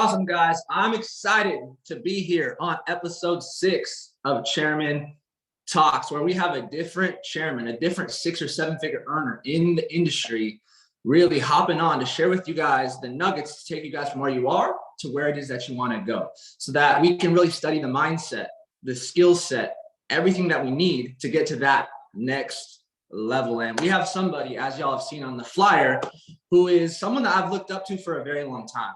awesome, guys. I'm excited to be here on episode 6 of Chairman Talks, where we have a different chairman, a different 6 or 7 figure earner in the industry, really hopping on to share with you guys the nuggets to take you guys from where you are to where it is that you want to go, so that we can really study the mindset, the skill set, everything that we need to get to that next level. And we have somebody, as y'all have seen on the flyer, who is someone that I've looked up to for a very long time.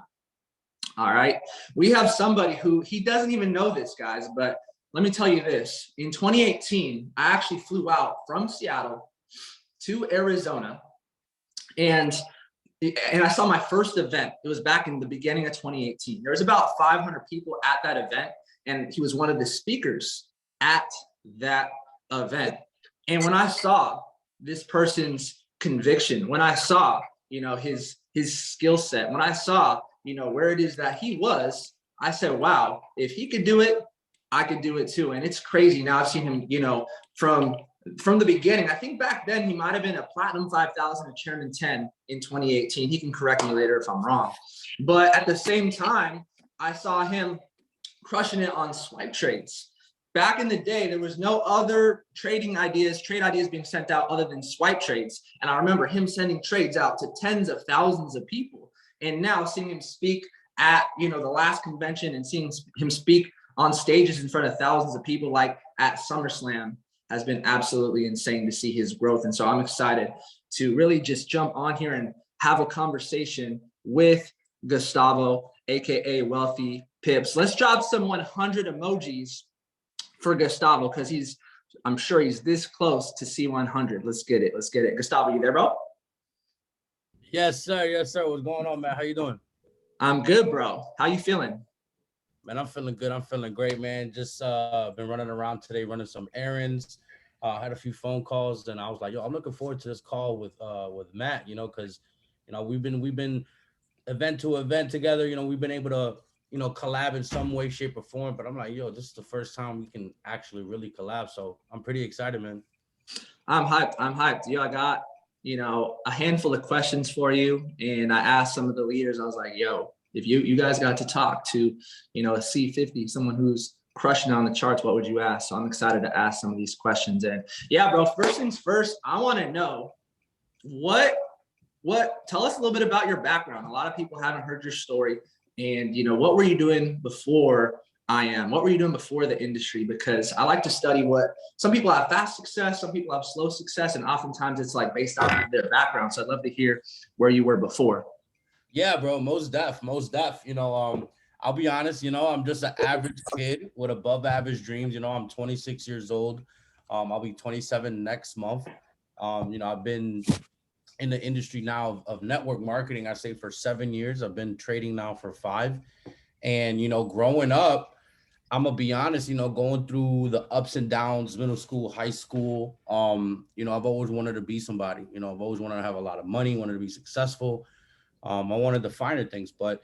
All right. We have somebody who, he doesn't even know this, guys, but let me tell you this. In 2018, I actually flew out from Seattle to Arizona, and I saw my first event. It was back in the beginning of 2018. There was about 500 people at that event, and he was one of the speakers at that event. And when I saw this person's conviction, when I saw, his skill set, when I saw, where it is that he was, I said, wow, if he could do it, I could do it too. And it's crazy. Now I've seen him, from the beginning. I think back then he might have been a Platinum 5000, a Chairman 10 in 2018. He can correct me later if I'm wrong. But at the same time, I saw him crushing it on swipe trades. Back in the day, there was no other trade ideas being sent out other than swipe trades. And I remember him sending trades out to tens of thousands of people. And now seeing him speak at, the last convention, and seeing him speak on stages in front of thousands of people, like at SummerSlam, has been absolutely insane to see his growth. And so I'm excited to really just jump on here and have a conversation with Gustavo, AKA Wealthy Pips. Let's drop some 100 emojis for Gustavo, because I'm sure he's this close to C100. Let's get it. Gustavo, you there, bro? Yes, sir. What's going on, man? How you doing? I'm good, bro. How you feeling? Man, I'm feeling good. I'm feeling great, man. Just been running around today, running some errands. Had a few phone calls, and I was like, yo, I'm looking forward to this call with Matt, because we've been event to event together. We've been able to collab in some way, shape, or form. But I'm like, yo, this is the first time we can actually really collab. So I'm pretty excited, man. I'm hyped. Yo, I got a handful of questions for you, and I asked some of the leaders. I was like, yo, if you guys got to talk to a C50, someone who's crushing on the charts, what would you ask? So I'm excited to ask some of these questions. And yeah, bro, first things first, I want to know what tell us a little bit about your background. A lot of people haven't heard your story, and what were you doing before what were you doing before the industry? Because I like to study what some people have: fast success, some people have slow success, and oftentimes it's like based off of their background. So I'd love to hear where you were before. Yeah, bro, most def. I'll be honest, I'm just an average kid with above average dreams. I'm 26 years old. I'll be 27 next month. I've been in the industry now of network marketing, I say, for 7 years. I've been trading now for 5. And, growing up, I'm gonna be honest, going through the ups and downs, middle school, high school, I've always wanted to be somebody. I've always wanted to have a lot of money, wanted to be successful. I wanted the finer things, but,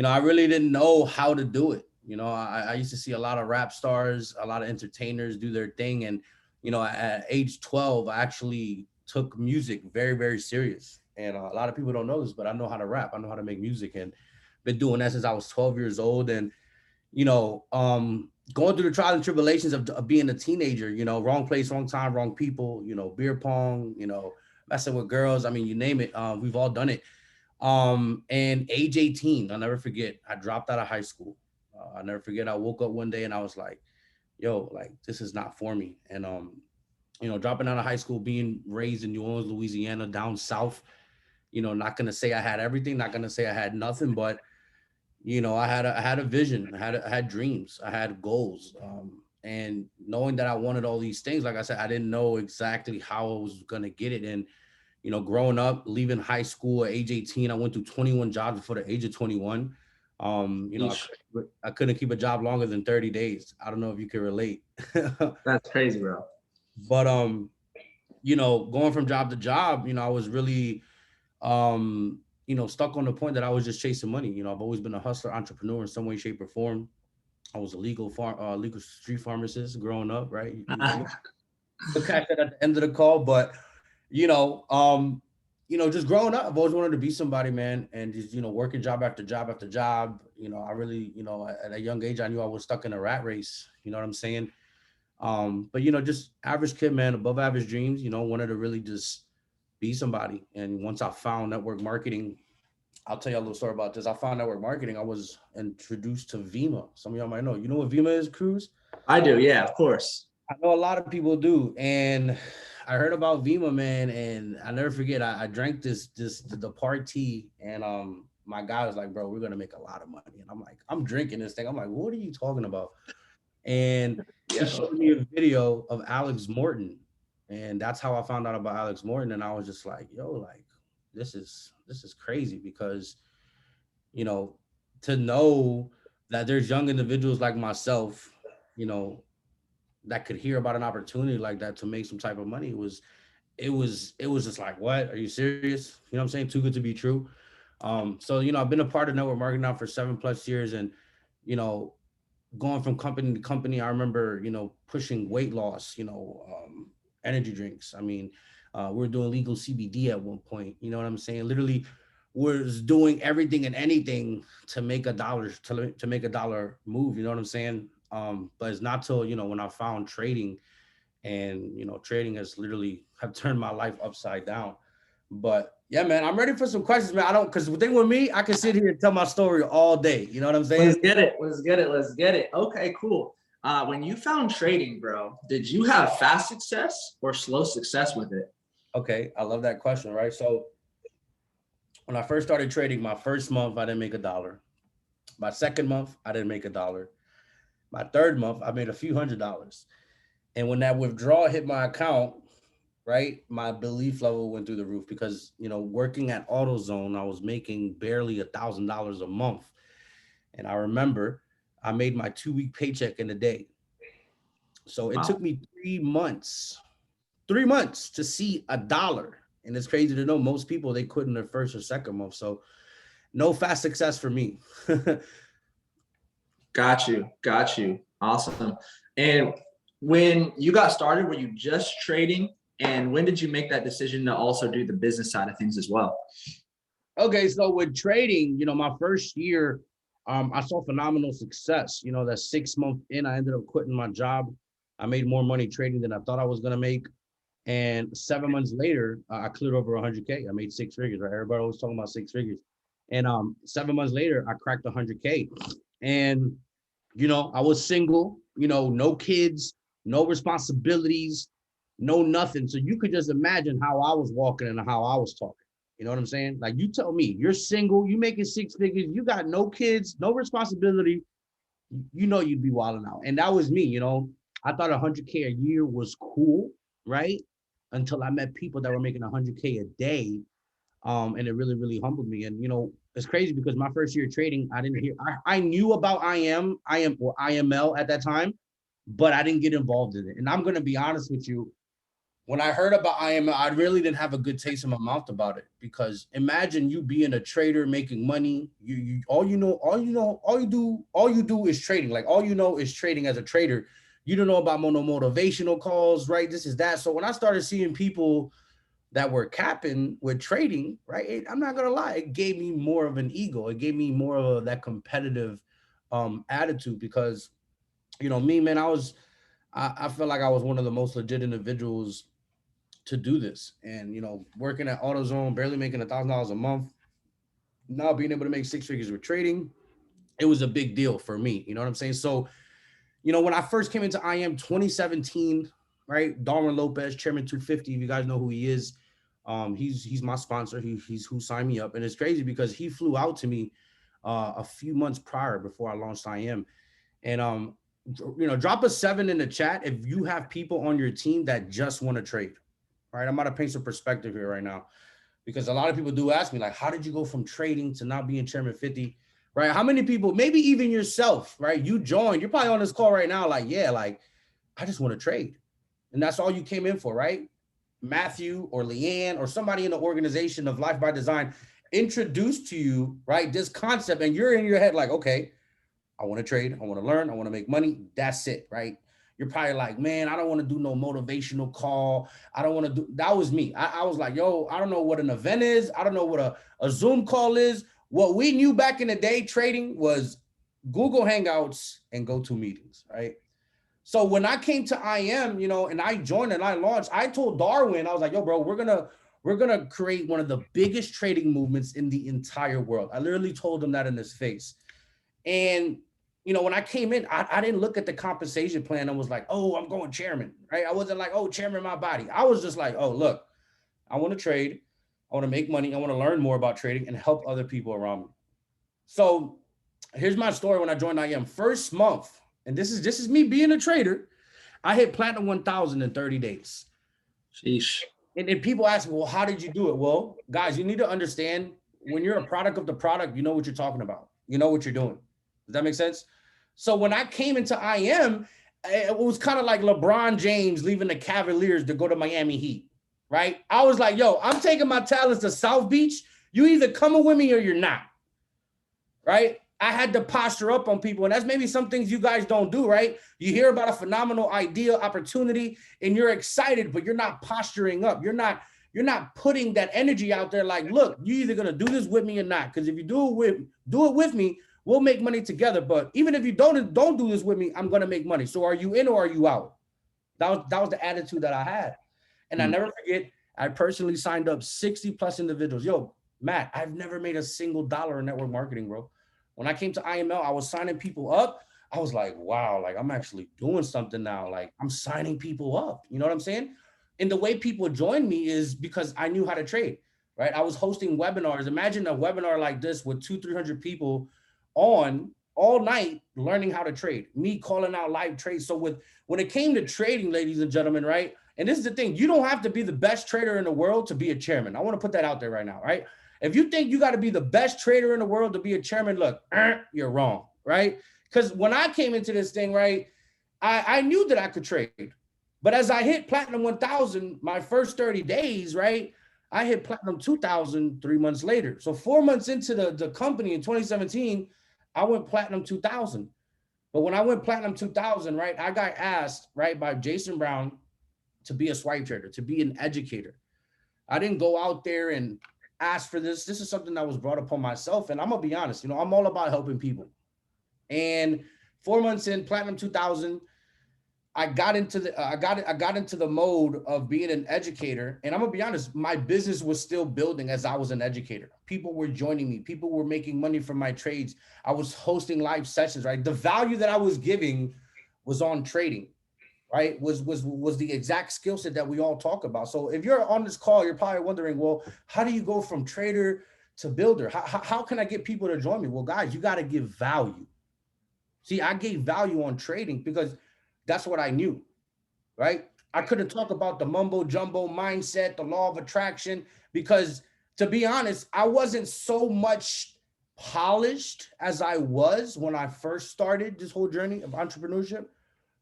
I really didn't know how to do it. I used to see a lot of rap stars, a lot of entertainers do their thing. And, at age 12, I actually took music very, very serious. And a lot of people don't know this, but I know how to rap. I know how to make music, and been doing that since I was 12 years old. And, going through the trials and tribulations of being a teenager, wrong place, wrong time, wrong people, beer pong, messing with girls. I mean, you name it. We've all done it. And age 18, I'll never forget, I dropped out of high school. I'll never forget, I woke up one day and I was like, yo, like, this is not for me. And, dropping out of high school, being raised in New Orleans, Louisiana, down south, not going to say I had everything, not going to say I had nothing, but, I had a vision, I had dreams, I had goals. And knowing that I wanted all these things, like I said, I didn't know exactly how I was going to get it. And, growing up, leaving high school at age 18, I went through 21 jobs before the age of 21. I couldn't keep a job longer than 30 days. I don't know if you can relate. That's crazy, bro. But, going from job to job, I was really, stuck on the point that I was just chasing money. I've always been a hustler, entrepreneur in some way, shape, or form. I was a legal street pharmacist growing up, right? We'll catch that at the end of the call. But, just growing up, I've always wanted to be somebody, man, and just, working job after job after job. I really, at a young age, I knew I was stuck in a rat race. You know what I'm saying? But just average kid, man, above average dreams, wanted to really just be somebody. And once I found network marketing, I'll tell you a little story about this. I found network marketing. I was introduced to Vima. Some of y'all might know. You know what Vima is, Cruz? I do, yeah, of course. I know a lot of people do. And I heard about Vima, man, and I never forget. I drank the party, and my guy was like, "Bro, we're gonna make a lot of money." And I'm like, I'm drinking this thing. I'm like, what are you talking about? And he Yeah. showed me a video of Alex Morton, and that's how I found out about Alex Morton. And I was just like, yo, like this is crazy, because you know to know that there's young individuals like myself, you know, that could hear about an opportunity like that to make some type of money it was just like, what, are you serious? You know what I'm saying? Too good to be true. So I've been a part of network marketing now for 7+ years, and you know going from company to company. I remember, pushing weight loss, energy drinks. I mean, we are doing legal CBD at one point. You know what I'm saying? Literally, was doing everything and anything to make a dollar to make a dollar move. You know what I'm saying? But it's not till when I found trading, and trading has literally have turned my life upside down. But yeah, man, I'm ready for some questions, man. I don't, because the thing with me, I can sit here and tell my story all day. You know what I'm saying? Let's get it. Let's get it. Let's get it. Okay, cool. When you found trading, bro, did you have fast success or slow success with it? Okay, I love that question, right? So when I first started trading, my first month I didn't make a dollar. My second month I didn't make a dollar. My third month I made a few $100s. And when that withdrawal hit my account, right, my belief level went through the roof, because working at AutoZone, I was making barely $1,000 a month. And I remember I made my 2-week paycheck in a day. So it took Wow. me 3 months to see a dollar. And it's crazy to know most people, they quit in their first or second month. So no fast success for me. Got you. Got you. Awesome. And when you got started, were you just trading? And when did you make that decision to also do the business side of things as well? Okay, so with trading, my first year, I saw phenomenal success. That 6 month in, I ended up quitting my job. I made more money trading than I thought I was gonna make. And 7 months later, I cleared over 100K. I made 6 figures, right? Everybody always talking about 6 figures. And 7 months later, I cracked 100K. And I was single, no kids, no responsibilities, no nothing. So you could just imagine how I was walking and how I was talking. You know what I'm saying? Like, you tell me, you're single, you making 6 figures, you got no kids, no responsibility, you'd be wilding out. And that was me. I thought 100K a year was cool, right? Until I met people that were making 100K a day. And it really, really humbled me. And it's crazy, because my first year of trading, I didn't hear. I knew about IML at that time, but I didn't get involved in it. And I'm gonna be honest with you, when I heard about IML, I really didn't have a good taste in my mouth about it, because imagine you being a trader making money. All you do is trading. Like, all you know is trading as a trader. You don't know about motivational calls, right? This is that. So when I started seeing people that were capping with trading, right? I'm not gonna lie, it gave me more of an ego. It gave me more of that competitive attitude, because me, man, I felt like I was one of the most legit individuals to do this. And working at AutoZone, barely making $1,000 a month, now being able to make 6 figures with trading, it was a big deal for me. You know what I'm saying? So, when I first came into IM 2017, right? Darwin Lopez, Chairman 250, if you guys know who he is, he's my sponsor. He's who signed me up. And it's crazy, because he flew out to me a few months prior, before I launched IM. And drop a 7 in the chat if you have people on your team that just want to trade. All right, I'm about to paint some perspective here right now, because a lot of people do ask me, like, how did you go from trading to not being Chairman 50? Right? How many people, maybe even yourself, right? You joined, you're probably on this call right now, like, yeah, like, I just want to trade. And that's all you came in for, right? Matthew or Leanne or somebody in the organization of Life by Design introduced to you, right, this concept, and you're in your head like, okay, I want to trade, I want to learn, I want to make money. That's it, right? You're probably like, man, I don't want to do no motivational call. I don't want to do, that was me. I was like, yo, I don't know what an event is. I don't know what a Zoom call is. What we knew back in the day trading was Google Hangouts and GoToMeetings, right? So when I came to IM, you know, and I joined and I launched, I told Darwin, I was like, yo, bro, we're gonna create one of the biggest trading movements in the entire world. I literally told him that in his face. And you know, when I came in, I didn't look at the compensation plan and was like, oh, I'm going chairman, right? I wasn't like, oh, chairman my body. I was just like, oh, look, I want to trade. I want to make money. I want to learn more about trading and help other people around me. So here's my story when I joined IM. First month, and this is me being a trader, I hit platinum 1,000 in 30 days. Sheesh. And people ask me, well, how did you do it? Well, guys, you need to understand when you're a product of the product, you know what you're talking about. You know what you're doing. Does that make sense? So when I came into IM, it was kind of like LeBron James leaving the Cavaliers to go to Miami Heat, right? I was like, yo, I'm taking my talents to South Beach. You either coming with me or you're not, right? I had to posture up on people. And that's maybe some things you guys don't do, right? You hear about a phenomenal idea, opportunity, and you're excited, but you're not posturing up. You're not putting that energy out there like, look, you're either going to do this with me or not. Because if you do it with me, we'll make money together. But even if you don't do this with me, I'm going to make money. So are you in or are you out? That was the attitude that I had. And I never forget, I personally signed up 60 plus individuals. Yo, Matt, I've never made a single dollar in network marketing, bro. When I came to IML, I was signing people up. I was like, wow, like I'm actually doing something now. Like I'm signing people up. You know what I'm saying? And the way people joined me is because I knew how to trade, right? I was hosting webinars. Imagine a webinar like this with 200-300 people on all night learning how to trade, me calling out live trades. So when it came to trading, ladies and gentlemen, right? And this is the thing, you don't have to be the best trader in the world to be a chairman. I want to put that out there right now, right? If you think you got to be the best trader in the world to be a chairman, look, you're wrong, right? Because when I came into this thing, right, I knew that I could trade. But as I hit platinum 1,000, my first 30 days, right, I hit platinum 2,000 3 months later. So 4 months into the company in 2017, I went platinum 2,000. But when I went platinum 2,000, right, I got asked, right, by Jason Brown to be a swipe trader, to be an educator. I didn't go out there and ask for this. This is something that was brought upon myself. And I'm going to be honest, you know, I'm all about helping people. And 4 months in, platinum 2,000, I got into the mode of being an educator. And I'm gonna be honest, my business was still building as I was an educator. People were joining me. People were making money from my trades. I was hosting live sessions, right? The value that I was giving was on trading, right? Was the exact skill set that we all talk about. So if you're on this call, you're probably wondering, well, how do you go from trader to builder? How can I get people to join me? Well, guys, you got to give value. See, I gave value on trading because that's what I knew, right? I couldn't talk about the mumbo jumbo mindset, the law of attraction, because to be honest, I wasn't so much polished as I was when I first started this whole journey of entrepreneurship.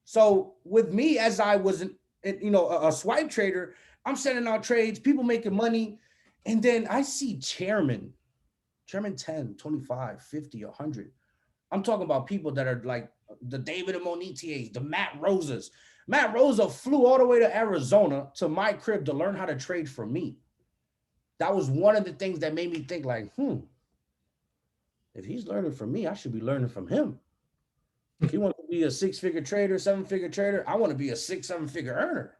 So with me, as I was, a swipe trader, I'm sending out trades, people making money. And then I see chairman 10, 25, 50, 100. I'm talking about people that are like the David Amonitiers, the Matt Rosas. Matt Rosa flew all the way to Arizona to my crib to learn how to trade for me. That was one of the things that made me think like, if he's learning from me, I should be learning from him. If he wants to be a 6-figure trader, 7-figure trader, I want to be a 6-7-figure earner.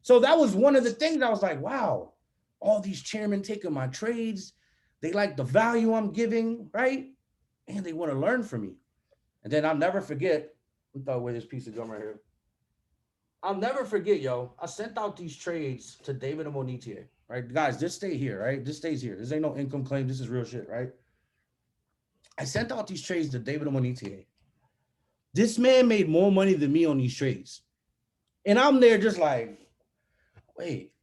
So that was one of the things I was like, wow, all these chairmen taking my trades. They like the value I'm giving, right? And they want to learn from me. And then I'll never forget, we throw away this piece of gum right here. I'll never forget, yo, I sent out these trades to David Amonitier, right? Guys, just stay here, right? This stays here. This ain't no income claim. This is real shit, right? I sent out these trades to David Amonitier. This man made more money than me on these trades. And I'm there just like, wait,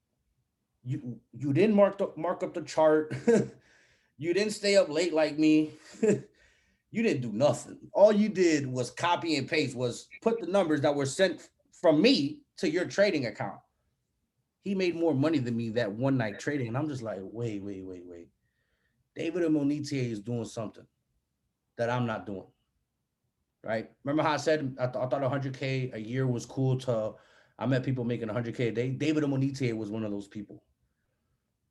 you didn't mark up the chart. You didn't stay up late like me. You didn't do nothing. All you did was copy and paste, was put the numbers that were sent from me to your trading account. He made more money than me that one night trading. And I'm just like, wait. David Amonitier is doing something that I'm not doing. right? Remember how I said I thought 100K a year was cool to, I met people making 100K a day. David Amonite was one of those people,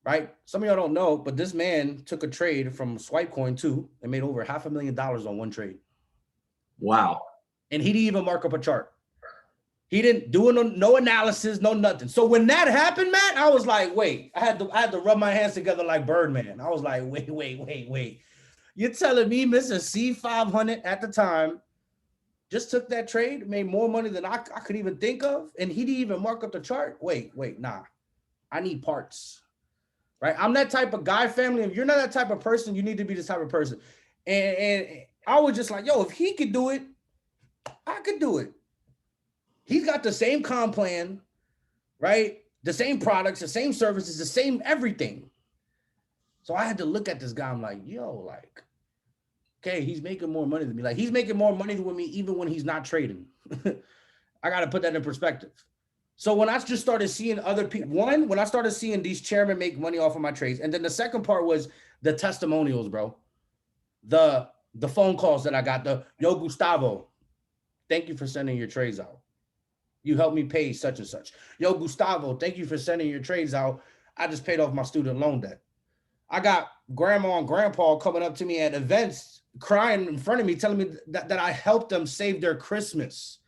right? Some of y'all don't know, but this man took a trade from Swipecoin too and made over $500,000 on one trade. Wow. And he didn't even mark up a chart. He didn't do no analysis, no nothing. So when that happened, Matt, I was like, wait, I had to rub my hands together like Birdman. I was like, wait. You're telling me Mr. C500 at the time just took that trade, made more money than I could even think of, and he didn't even mark up the chart? Wait, nah. I need parts, right? I'm that type of guy, family. If you're not that type of person, you need to be this type of person. And I was just like, yo, if he could do it, I could do it. He's got the same comp plan, right? The same products, the same services, the same everything. So I had to look at this guy. I'm like, yo, like, okay, he's making more money than me. Like, he's making more money than me even when he's not trading. I got to put that in perspective. So when I just started seeing other people, when I started seeing these chairmen make money off of my trades, and then the second part was the testimonials, bro. The phone calls that I got, yo, Gustavo, thank you for sending your trades out. You helped me pay such and such. Yo, Gustavo, thank you for sending your trades out. I just paid off my student loan debt. I got grandma and grandpa coming up to me at events, crying in front of me, telling me that I helped them save their Christmas.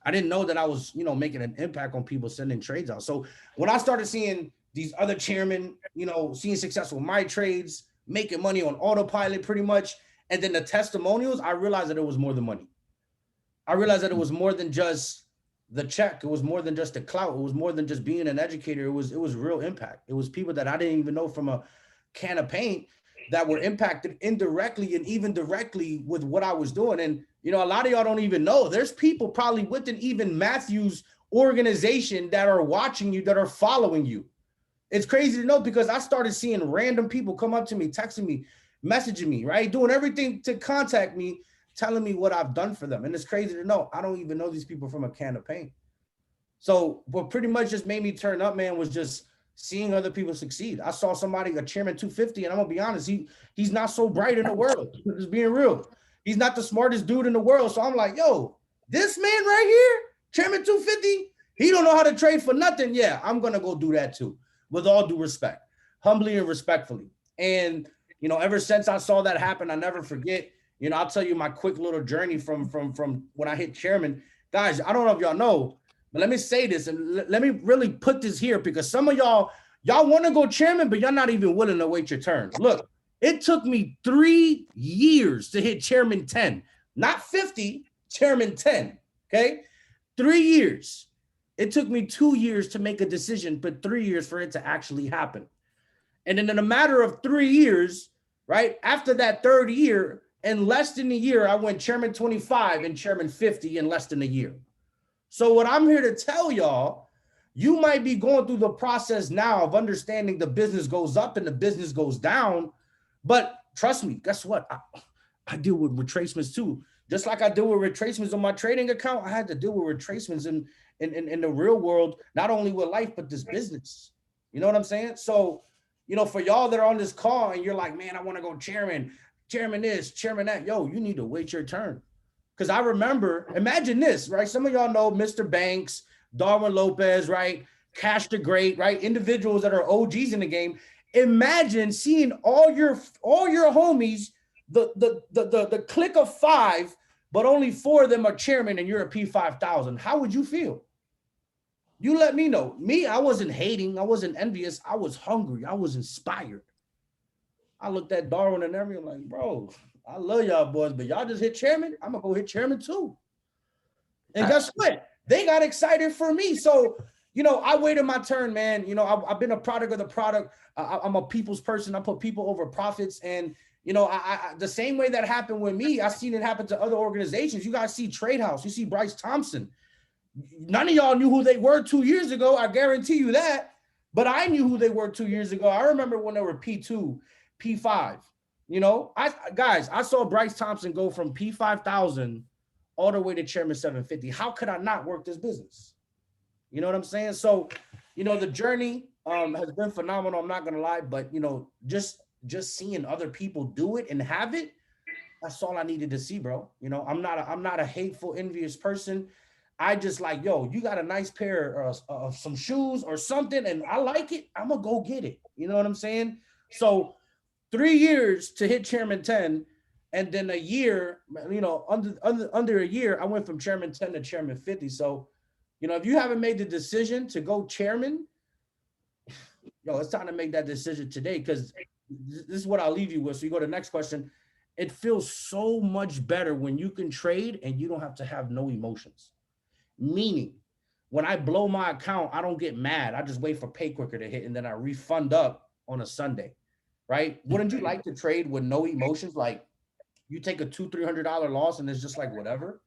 I didn't know that I was, making an impact on people sending trades out. So when I started seeing these other chairmen, seeing success with my trades, making money on autopilot pretty much, and then the testimonials, I realized that it was more than money. I realized that it was more than just the check. It was more than just the clout. It was more than just being an educator. It was real impact. It was people that I didn't even know from a can of paint that were impacted indirectly and even directly with what I was doing. And, a lot of y'all don't even know. There's people probably within even Matthew's organization that are watching you, that are following you. It's crazy to know because I started seeing random people come up to me, texting me, messaging me, right? Doing everything to contact me, telling me what I've done for them. And it's crazy to know. I don't even know these people from a can of paint. So what pretty much just made me turn up, man, was just seeing other people succeed. I saw somebody, a chairman 250, and I'm gonna be honest, he's not so bright in the world. Just being real. He's not the smartest dude in the world. So I'm like, yo, this man right here, chairman 250, he don't know how to trade for nothing. Yeah, I'm gonna go do that too, with all due respect, humbly and respectfully. And ever since I saw that happen, I never forget. I'll tell you my quick little journey from when I hit chairman. Guys, I don't know if y'all know, but let me say this and let me really put this here because some of y'all want to go chairman, but y'all not even willing to wait your turn. Look, it took me 3 years to hit chairman 10, not 50, chairman 10. Okay. 3 years. It took me 2 years to make a decision, but 3 years for it to actually happen. And then in a matter of 3 years, right after that third year, in less than a year, I went chairman 25 and chairman 50 in less than a year. So what I'm here to tell y'all, you might be going through the process now of understanding the business goes up and the business goes down. But trust me, guess what? I deal with retracements too. Just like I deal with retracements on my trading account, I had to deal with retracements in the real world, not only with life, but this business. You know what I'm saying? So, for y'all that are on this call and you're like, man, I want to go chairman this, chairman that. Yo, you need to wait your turn. Because I remember, imagine this, right? Some of y'all know Mr. Banks, Darwin Lopez, right? Cash the Great, right? Individuals that are OGs in the game. Imagine seeing all your homies, the clique of 5, but only 4 of them are chairman and you're a P5000. How would you feel? You let me know. Me, I wasn't hating. I wasn't envious. I was hungry. I was inspired. I looked at Darwin and everything like, bro, I love y'all boys, but y'all just hit chairman. I'm going to go hit chairman too. And guess what? They got excited for me. So, I waited my turn, man. I've been a product of the product. I'm a people's person. I put people over profits. And, I the same way that happened with me, I've seen it happen to other organizations. You guys see Trade House. You see Bryce Thompson. None of y'all knew who they were 2 years ago. I guarantee you that. But I knew who they were 2 years ago. I remember when they were P2, P5. I saw Bryce Thompson go from P5000 all the way to chairman 750. How could I not work this business? You know what I'm saying? So, the journey has been phenomenal. I'm not going to lie, but, just seeing other people do it and have it, That's all I needed to see, bro. You know, I'm not a hateful, envious person. I just like, yo, you got a nice pair of some shoes or something, and I like it. I'm gonna go get it. You know what I'm saying? So 3 years to hit chairman 10, and then a year, you know, under a year, I went from chairman 10 to chairman 50. So, you know, if you haven't made the decision to go chairman, yo, it's time to make that decision today, because this is what I'll leave you with. So you go to the next question. It feels so much better when you can trade and you don't have to have no emotions. Meaning, when I blow my account, I don't get mad. I just wait for pay quicker to hit, and then I refund up on a Sunday, right? Wouldn't you like to trade with no emotions? Like you take a $200-300 loss and it's just like whatever.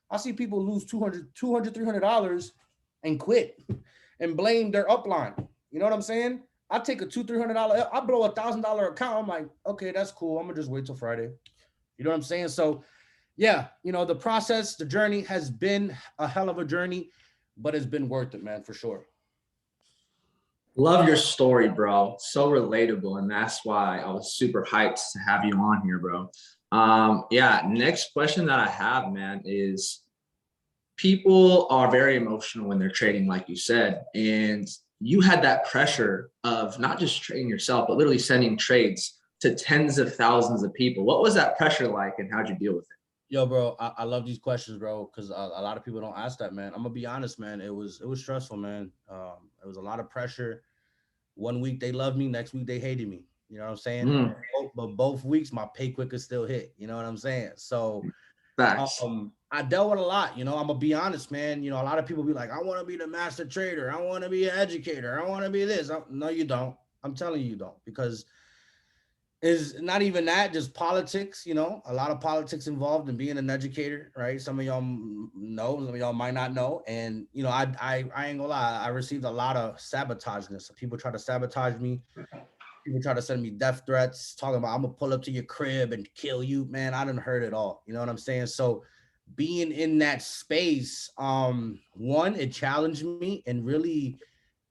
I see people lose $200-300 and quit and blame their upline. You know what I'm saying? I take a $200-300, I blow $1,000 account. I'm like, okay, that's cool. I'm gonna just wait till Friday. You know what I'm saying? So yeah, you know, the process, the journey has been a hell of a journey, but it's been worth it, man, for sure. Love your story, bro. So relatable. And that's why I was super hyped to have you on here, bro. Yeah, next question that I have, man, is people are very emotional when they're trading, like you said. And you had that pressure of not just trading yourself, but literally sending trades to tens of thousands of people. What was that pressure like and how'd you deal with it? Yo, bro, I love these questions, bro, because a lot of people don't ask that, man. I'm gonna be honest, man. It was stressful, man. It was a lot of pressure. One week they loved me, next week they hated me. You know what I'm saying? Mm, But both weeks my pay quicker still hit. You know what I'm saying? So facts. I dealt with a lot. You know, I'm gonna be honest, man. You know, a lot of people be like, I want to be the master trader, I want to be an educator, I want to be this. No, you don't. I'm telling you, you don't, because is not even that, just politics. You know, a lot of politics involved in being an educator, right? Some of y'all know, some of y'all might not know. And you know, I ain't gonna lie, I received a lot of sabotageness. People try to sabotage me. People try to send me death threats, talking about I'm gonna pull up to your crib and kill you. Man, I didn't heard it all. You know what I'm saying? So being in that space, one, it challenged me and really,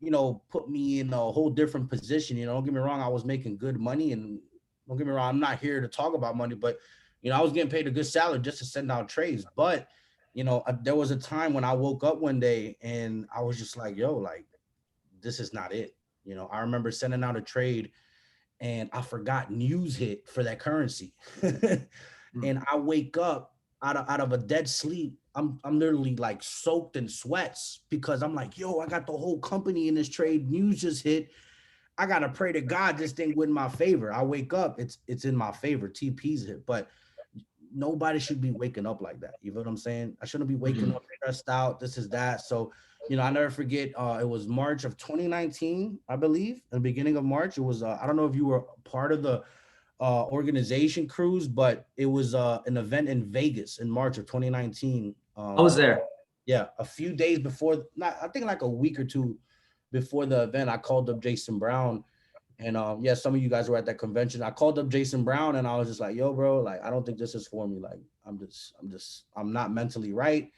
you know, put me in a whole different position. You know, don't get me wrong, I was making good money, and don't get me wrong, I'm not here to talk about money, but you know, I was getting paid a good salary just to send out trades. But you know, there was a time when I woke up one day and I was just like, yo, like this is not it. You know, I remember sending out a trade and I forgot news hit for that currency. Mm. And I wake up out of a dead sleep. I'm literally like soaked in sweats because I'm like, yo, I got the whole company in this trade. News just hit. I gotta pray to God this thing went in my favor. I wake up, it's in my favor. TP's hit, but nobody should be waking up like that. You know what I'm saying? I shouldn't be waking Mhm. up stressed out. This is that. So, you know, I never forget. It was March of 2019, I believe, in the beginning of March. It was. I don't know if you were part of the organization cruise, but it was an event in Vegas in March of 2019. I was there. Yeah, a few days before, not I think like a week or two before the event, I called up Jason Brown. And yeah, some of you guys were at that convention. I called up Jason Brown and I was just like, yo, bro, like I don't think this is for me. Like I'm not mentally right.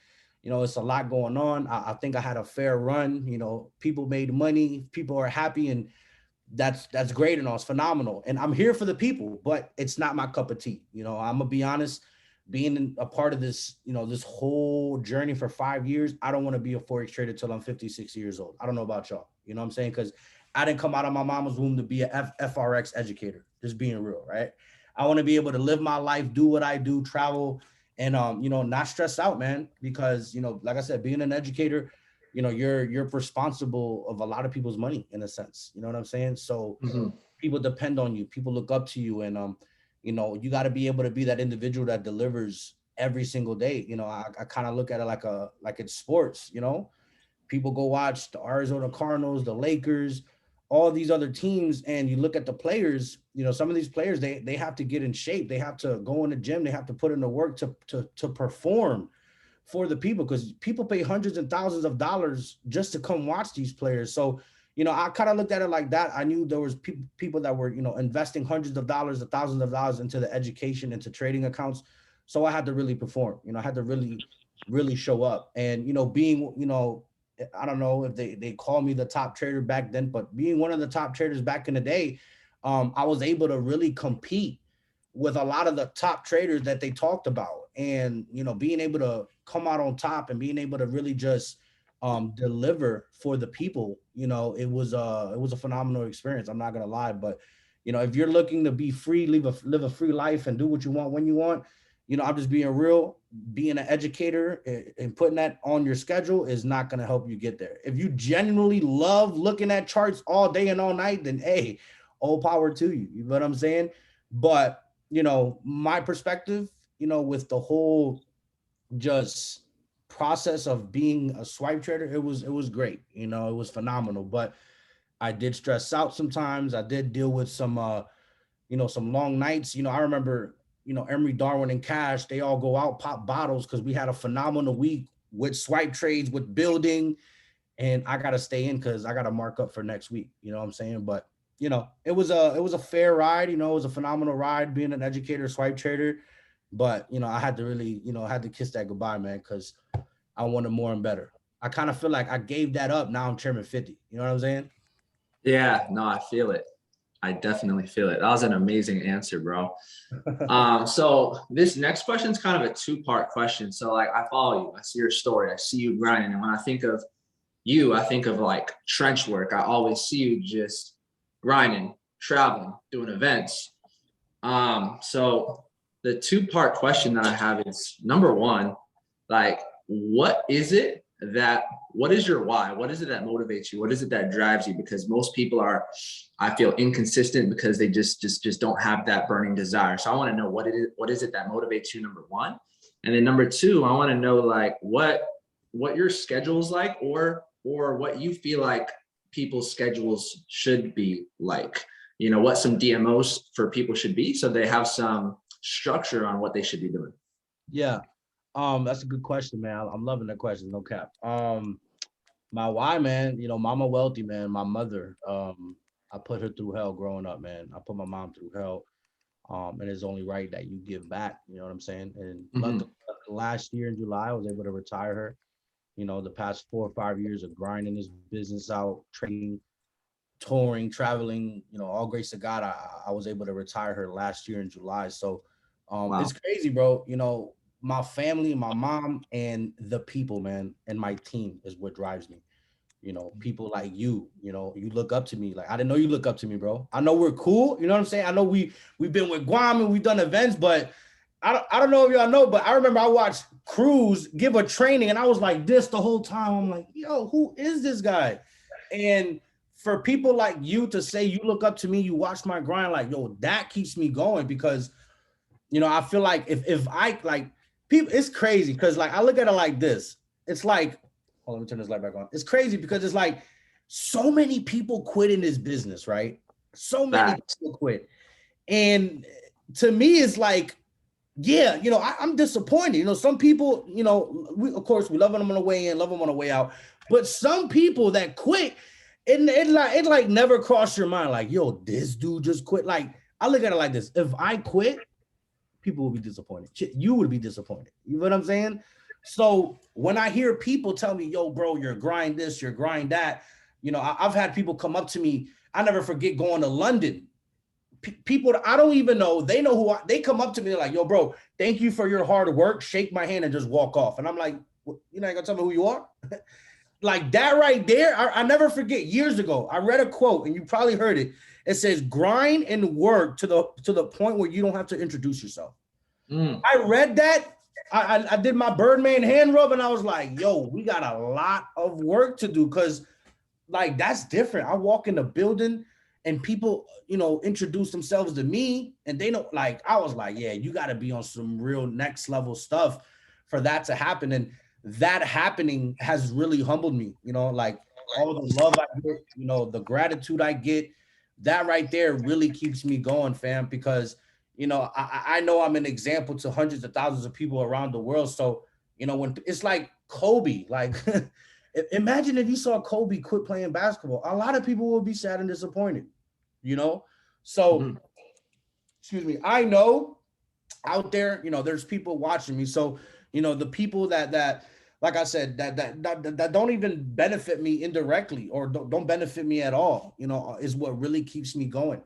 You know, it's a lot going on. I think I had a fair run. You know, people made money, people are happy, and that's great and all. It's phenomenal. And I'm here for the people, but it's not my cup of tea. You know, I'm gonna be honest, being a part of this, you know, this whole journey for 5 years, I don't want to be a Forex trader till I'm 56 years old. I don't know about y'all. You know what I'm saying? Because I didn't come out of my mama's womb to be a FRX educator, just being real, right? I want to be able to live my life, do what I do, travel, and you know, not stress out, man. Because, you know, like I said, being an educator, you know, you're responsible of a lot of people's money in a sense. You know what I'm saying? So Mhm. people depend on you, people look up to you, and you know, you got to be able to be that individual that delivers every single day. You know, I kind of look at it like it's sports. You know, people go watch the Arizona Cardinals, the Lakers, all these other teams, and you look at the players. You know, some of these players, they have to get in shape, they have to go in the gym, they have to put in the work to perform for the people, because people pay hundreds and thousands of dollars just to come watch these players. So, you know, I kind of looked at it like that. I knew there was people that were, you know, investing hundreds of dollars, thousands of dollars into the education, into trading accounts. So I had to really perform. You know, I had to really show up. And, you know, being, you know, I don't know if they call me the top trader back then, but being one of the top traders back in the day, I was able to really compete with a lot of the top traders that they talked about, and being able to come out on top and being able to really just deliver for the people. It was a phenomenal experience. I'm not gonna lie, but if you're looking to be free, live a free life and do what you want when you want, I'm just being real. Being an educator and putting that on your schedule is not going to help you get there. If you genuinely love looking at charts all day and all night, then hey, all power to you. You know what I'm saying? But my perspective, with the whole just process of being a swipe trader, it was great. It was phenomenal. But I did stress out sometimes. I did deal with some some long nights. I remember, Emery, Darwin, and Cash, they all go out, pop bottles, because we had a phenomenal week with swipe trades, with building, and I got to stay in because I got to mark up for next week. You know what I'm saying? But, it was a fair ride. It was a phenomenal ride being an educator, swipe trader. But, I had to really, I had to kiss that goodbye, man, because I wanted more and better. I kind of feel like I gave that up. Now I'm Chairman 50. You know what I'm saying? Yeah, no, I feel it. I definitely feel it. That was an amazing answer, bro. So this next question is kind of a two-part question. So like, I follow you, I see your story, I see you grinding. And when I think of you, I think of like trench work. I always see you just grinding, traveling, doing events. So the two-part question that I have is, number one, like, what is your why? What is it that motivates you? What is it that drives you? Because most people are, I feel, inconsistent because they just don't have that burning desire. So I want to know what is it that motivates you, number one. And then number two, I want to know like what your schedule's like, or what you feel like people's schedules should be like, what some DMOs for people should be, so they have some structure on what they should be doing. Yeah. That's a good question, man. I'm loving that question. No cap. My why, man, mama wealthy, man. My mother, I put her through hell growing up, man. I put my mom through hell. And it's only right that you give back. You know what I'm saying? And luckily, last year in July, I was able to retire her. The past 4 or 5 years of grinding this business out, trading, touring, traveling, all grace to God, I was able to retire her last year in July. So Wow. It's crazy, bro. My family, my mom, and the people, man, and my team is what drives me. People like you look up to me. Like, I didn't know you look up to me, bro. I know we're cool. You know what I'm saying? I know we've been with Guam and we've done events, but I don't know if y'all know, but I remember I watched Cruz give a training and I was like this the whole time. I'm like, yo, who is this guy? And for people like you to say you look up to me, you watch my grind, like, yo, that keeps me going, because, I feel like if I like people, it's crazy because like I look at it like this. It's like, hold on, let me turn this light back on. It's crazy because it's like so many people quit in this business, right? So many people quit. And to me, it's like, yeah, I'm disappointed. Some people, of course, we love them on the way in, love them on the way out. But some people that quit, it like never crossed your mind. Like, yo, this dude just quit. Like, I look at it like this. If I quit, people will be disappointed. You would be disappointed. You know what I'm saying? So when I hear people tell me, yo, bro, you're grind this, you're grind that, I've had people come up to me. I never forget going to London. People I don't even know, they know who they come up to me, they're like, yo, bro, thank you for your hard work, shake my hand and just walk off. And I'm like, you're not gonna tell me who you are? Like that right there, I never forget. Years ago, I read a quote, and you probably heard it. It says, grind and work to the point where you don't have to introduce yourself. I read that. I did my Birdman hand rub, and I was like, yo, we got a lot of work to do, because like that's different. I walk in the building and people, introduce themselves to me, and they know, like, I was like, yeah, you got to be on some real next level stuff for that to happen. And that happening has really humbled me, like all the love I get, the gratitude I get, that right there really keeps me going, fam, because, I know I'm an example to hundreds of thousands of people around the world. So, when it's like Kobe, like, imagine if you saw Kobe quit playing basketball, a lot of people would be sad and disappointed. So excuse me, I know out there, there's people watching me. So, the people that like I said, that don't even benefit me indirectly, or don't benefit me at all, is what really keeps me going.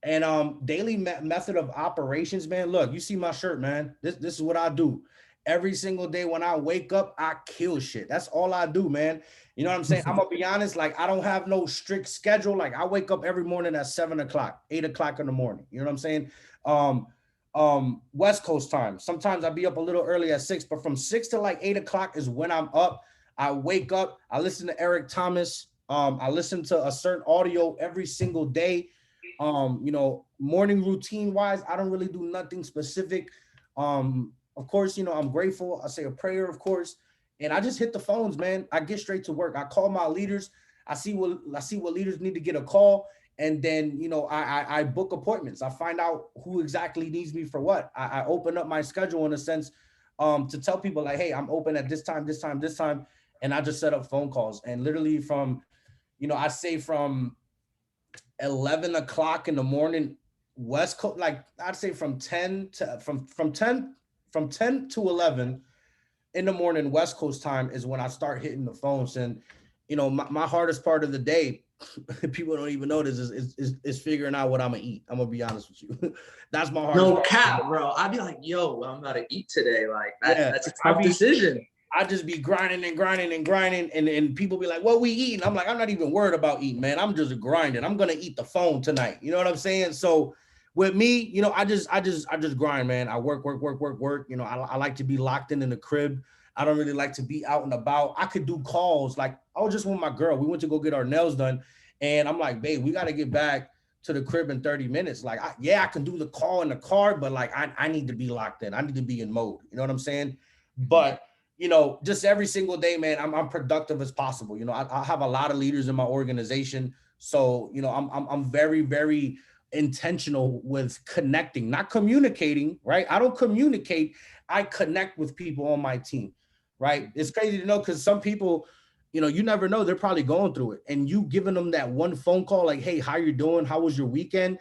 And daily method of operations, man. Look, you see my shirt, man. This is what I do. Every single day when I wake up, I kill shit. That's all I do, man. You know what I'm saying? I'm gonna be honest, like I don't have no strict schedule. Like I wake up every morning at 7 o'clock, 8 o'clock in the morning. You know what I'm saying? West Coast time. Sometimes I'll be up a little early at 6, but from 6 to like 8 o'clock is when I'm up. I wake up, I listen to Eric Thomas. I listen to a certain audio every single day. Morning routine wise, I don't really do nothing specific. Of course, I'm grateful. I say a prayer, of course, and I just hit the phones, man. I get straight to work. I call my leaders. I see what leaders need to get a call, and then I book appointments. I find out who exactly needs me for what. I open up my schedule in a sense to tell people like, hey, I'm open at this time, and I just set up phone calls. And literally from, I say from 11 o'clock in the morning West Coast, like I'd say from 10 to 11 in the morning West Coast time is when I start hitting the phones. And my hardest part of the day, people don't even know this, is figuring out what I'm gonna eat. I'm gonna be honest with you. That's my hardest No part. cap, bro. I'd be like, yo, I'm about to eat today. Like that's a tough decision. I just be grinding, and people be like, what we eating? I'm like, I'm not even worried about eating, man. I'm just grinding. I'm gonna eat the phone tonight. You know what I'm saying? So with me, I just grind, man. I work. I like to be locked in the crib. I don't really like to be out and about. I could do calls. Like I was just with my girl. We went to go get our nails done, and I'm like, babe, we got to get back to the crib in 30 minutes. Like, I can do the call in the car, but like, I need to be locked in. I need to be in mode. You know what I'm saying? But just every single day, man, I'm productive as possible. I have a lot of leaders in my organization. So, I'm very, very intentional with connecting, not communicating, right? I don't communicate. I connect with people on my team, right? It's crazy to know because some people, you never know, they're probably going through it. And you giving them that one phone call, like, hey, how you doing? How was your weekend?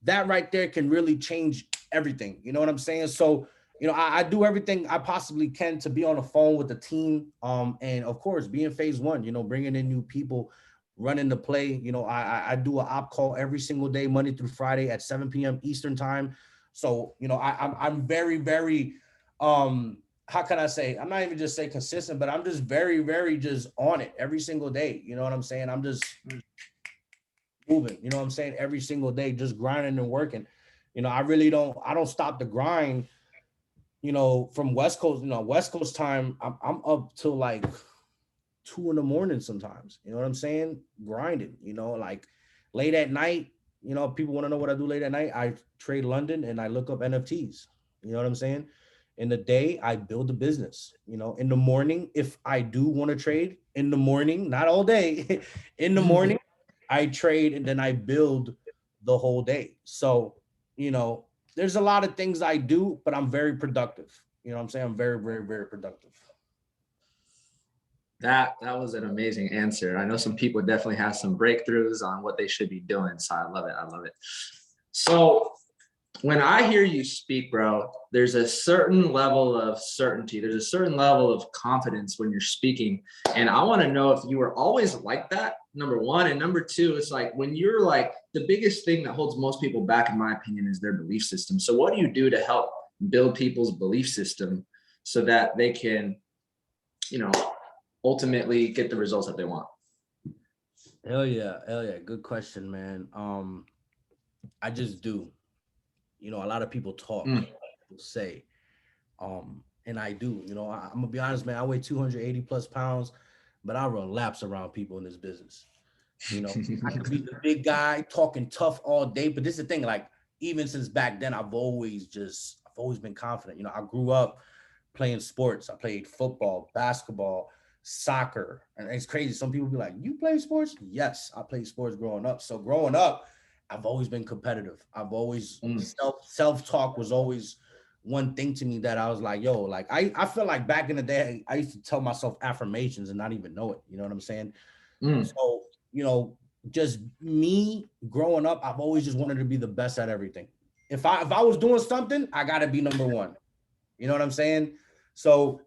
That right there can really change everything. You know what I'm saying? So, I do everything I possibly can to be on the phone with the team. And of course, being phase one, bringing in new people, running the play. I do an op call every single day, Monday through Friday at 7 p.m. Eastern time. So, I'm very, very, how can I say? I'm not even just say consistent, but I'm just very, very just on it every single day. You know what I'm saying? I'm just moving, you know what I'm saying? Every single day, just grinding and working. I don't stop the grind. From West Coast time, I'm up till like 2 a.m. sometimes. You know what I'm saying? Grinding, like late at night, people want to know what I do late at night. I trade London and I look up NFTs. You know what I'm saying? In the day, I build a business. In the morning, if I do want to trade in the morning, not all day, in the morning, I trade and then I build the whole day. So, there's a lot of things I do, but I'm very productive. You know what I'm saying? I'm very, very, very productive. That was an amazing answer. I know some people definitely have some breakthroughs on what they should be doing. So I love it. So when I hear you speak, bro, there's a certain level of certainty. There's a certain level of confidence when you're speaking. And I want to know if you were always like that, number one. And number two, it's like when you're like, the biggest thing that holds most people back, in my opinion, is their belief system. So what do you do to help build people's belief system so that they can, ultimately get the results that they want? Hell yeah. Good question, man. I just do. A lot of people talk, people say, and I do. I'm gonna be honest, man. I weigh 280 plus pounds, but I run laps around people in this business. I could be the big guy talking tough all day, but this is the thing. Like even since back then, I've always been confident. I grew up playing sports. I played football, basketball, soccer, and it's crazy. Some people be like, "You play sports?" Yes, I played sports growing up. So growing up, I've always been competitive. I've always self-talk was always one thing to me that I was like, yo, like I feel like back in the day, I used to tell myself affirmations and not even know it. You know what I'm saying? So, just me growing up, I've always just wanted to be the best at everything. If I was doing something, I gotta be number one. You know what I'm saying? So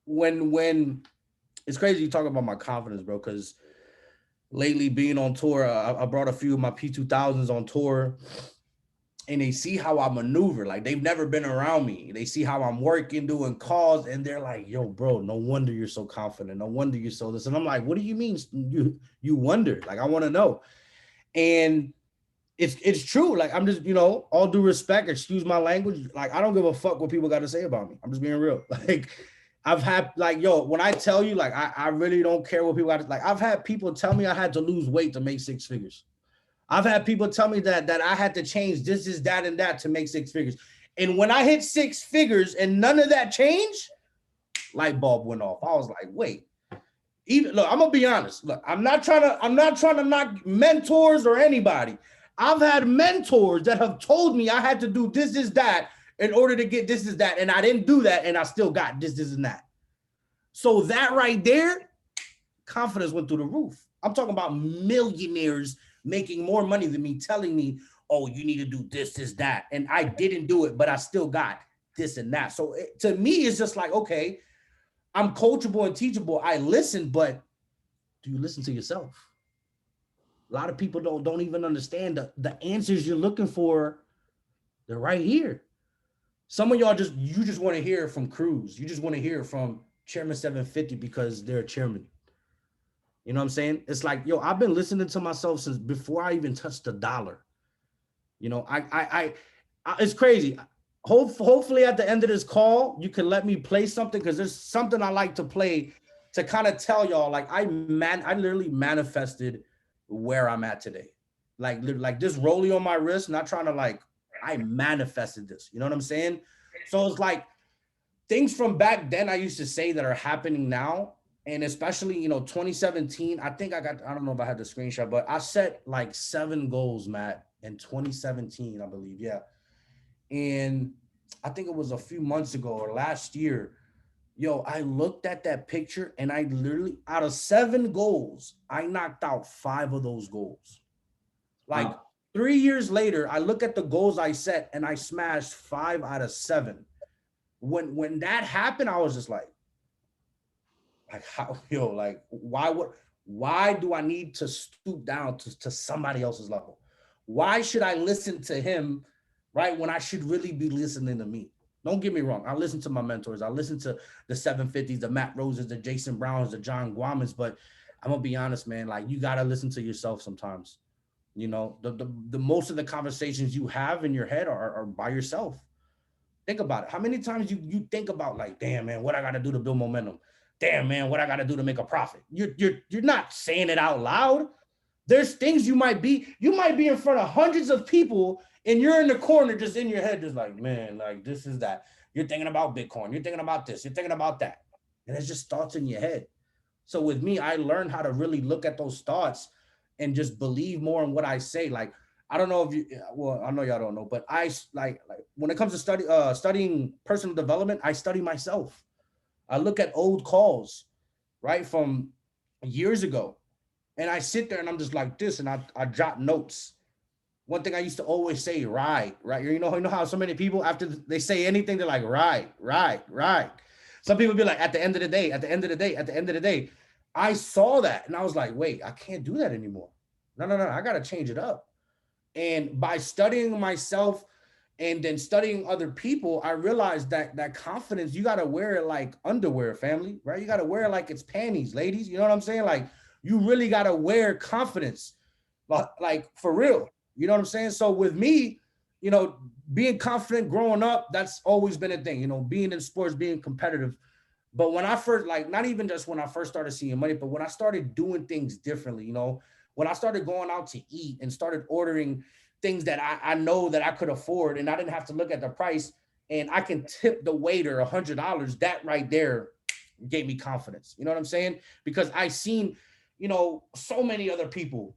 when it's crazy you talk about my confidence, bro, because lately being on tour, I brought a few of my P2000s on tour, and they see how I maneuver. Like, they've never been around me. They see how I'm working, doing calls, and they're like, yo, bro, no wonder you're so confident. No wonder you're so this. And I'm like, what do you mean you wonder? Like, I want to know. And it's true. Like, I'm just, all due respect, excuse my language. Like, I don't give a fuck what people got to say about me. I'm just being real. Like, I've had, like, yo, when I tell you, like, I really don't care what people got to, like, I've had people tell me I had to lose weight to make six figures. I've had people tell me that I had to change this, is that, and that to make six figures. And when I hit six figures and none of that changed, light bulb went off. I was like, wait. Even look, I'm gonna be honest. Look, I'm not trying to knock mentors or anybody. I've had mentors that have told me I had to do this, that in order to get this, that, and I didn't do that, and I still got this, and that. So that right there, confidence went through the roof. I'm talking about millionaires making more money than me telling me, oh, you need to do this, that. And I didn't do it, but I still got this and that. So to me, it's just like, okay, I'm coachable and teachable. I listen, but do you listen to yourself? A lot of people don't even understand the answers you're looking for. They're right here. Some of y'all just want to hear from Cruz. You just want to hear from Chairman 750 because they're a chairman. You know what I'm saying? It's like, yo, I've been listening to myself since before I even touched a dollar. I it's crazy. Hopefully at the end of this call, you can let me play something, because there's something I like to play to kind of tell y'all, like, I literally manifested where I'm at today. Like this rollie on my wrist, not trying to, like, I manifested this. You know what I'm saying? So it's like things from back then I used to say that are happening now. And especially, 2017, I don't know if I had the screenshot, but I set like 7 goals, Matt, in 2017, I believe. Yeah. And I think it was a few months ago or last year. Yo, I looked at that picture and I literally, out of 7 goals, I knocked out 5 of those goals. Like, wow. 3 years later, I look at the goals I set and I smashed 5 out of 7. When that happened, I was just like how, like, why do I need to stoop down to somebody else's level? Why should I listen to him, right, when I should really be listening to me? Don't get me wrong. I listen to my mentors. I listen to the 750s, the Matt Roses, the Jason Browns, the John Guamans, but I'm gonna be honest, man, like, you gotta listen to yourself sometimes. The most of the conversations you have in your head are by yourself. Think about it. How many times you think about, like, damn, man, what I gotta do to build momentum? Damn, man, what I got to do to make a profit? You're not saying it out loud. There's things you might be in front of hundreds of people and you're in the corner just in your head, just like, man, like, this is that. You're thinking about Bitcoin. You're thinking about this. You're thinking about that. And it's just thoughts in your head. So with me, I learned how to really look at those thoughts and just believe more in what I say. Like, I don't know if you, well, I know y'all don't know, but I like when it comes to studying personal development, I study myself. I look at old calls, right, from years ago, and I sit there and I'm just like this, and I jot notes. One thing I used to always say, right. You know how so many people, after they say anything, they're like, right. Some people be like, at the end of the day. I saw that, and I was like, wait, I can't do that anymore. No, I got to change it up. And by studying myself and then studying other people, I realized that confidence, you got to wear it like underwear, family, right? You got to wear it like it's panties, ladies. You know what I'm saying? Like, you really got to wear confidence, like for real. You know what I'm saying? So with me, being confident growing up, that's always been a thing, being in sports, being competitive. But when I first, like, not even just when I first started seeing money, but when I started doing things differently, when I started going out to eat and started ordering things that I know that I could afford, and I didn't have to look at the price, and I can tip the waiter $100, that right there gave me confidence. You know what I'm saying? Because I seen, so many other people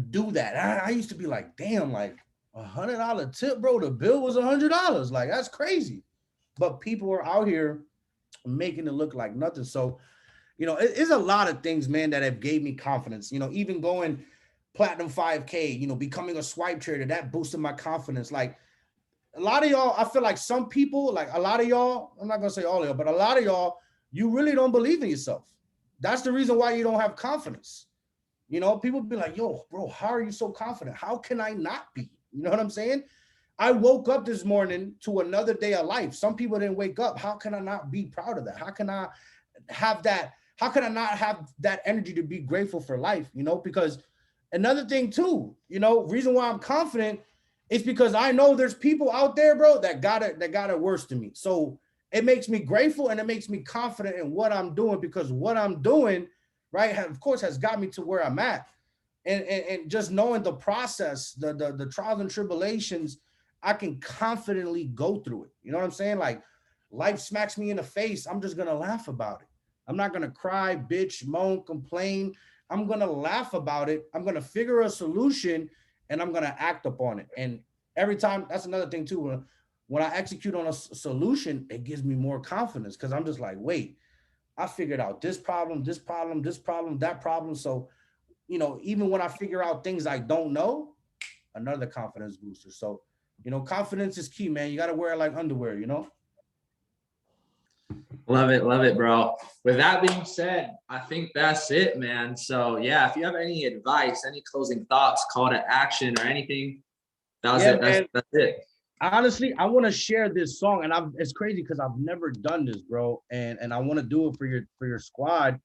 do that. I used to be like, damn, like $100 tip, bro. The bill was $100. Like, that's crazy. But people are out here making it look like nothing. So, it's a lot of things, man, that have gave me confidence. Even going platinum 5K, becoming a swipe trader, that boosted my confidence. Like, a lot of y'all, I feel like some people, like a lot of y'all, I'm not gonna say all of y'all, but a lot of y'all, you really don't believe in yourself. That's the reason why you don't have confidence. You know, people be like, yo, bro, how are you so confident? How can I not be? You know what I'm saying? I woke up this morning to another day of life. Some people didn't wake up. How can I not be proud of that? How can I have that? How can I not have that energy to be grateful for life? You know, because another thing too, you know, reason why I'm confident is because I know there's people out there, bro, that got it worse than me. So it makes me grateful and it makes me confident in what I'm doing, because what I'm doing, right, of course, has got me to where I'm at. And just knowing the process, the trials and tribulations, I can confidently go through it. You know what I'm saying? Like, life smacks me in the face, I'm just gonna laugh about it. I'm not gonna cry, bitch, moan, complain. I'm gonna laugh about it. I'm gonna figure a solution and I'm gonna act upon it. And every time, that's another thing too. When I execute on a solution, it gives me more confidence, because I'm just like, wait, I figured out this problem, this problem, this problem, that problem. So, you know, even when I figure out things I don't know, another confidence booster. So, you know, confidence is key, man. You got to wear it like underwear, you know? Love it, bro. With that being said, I think that's it, man. So yeah, if you have any advice, any closing thoughts, call to action or anything, that was it. That's it. Honestly, I want to share this song, and it's crazy because I've never done this, bro. And I want to do it for your squad,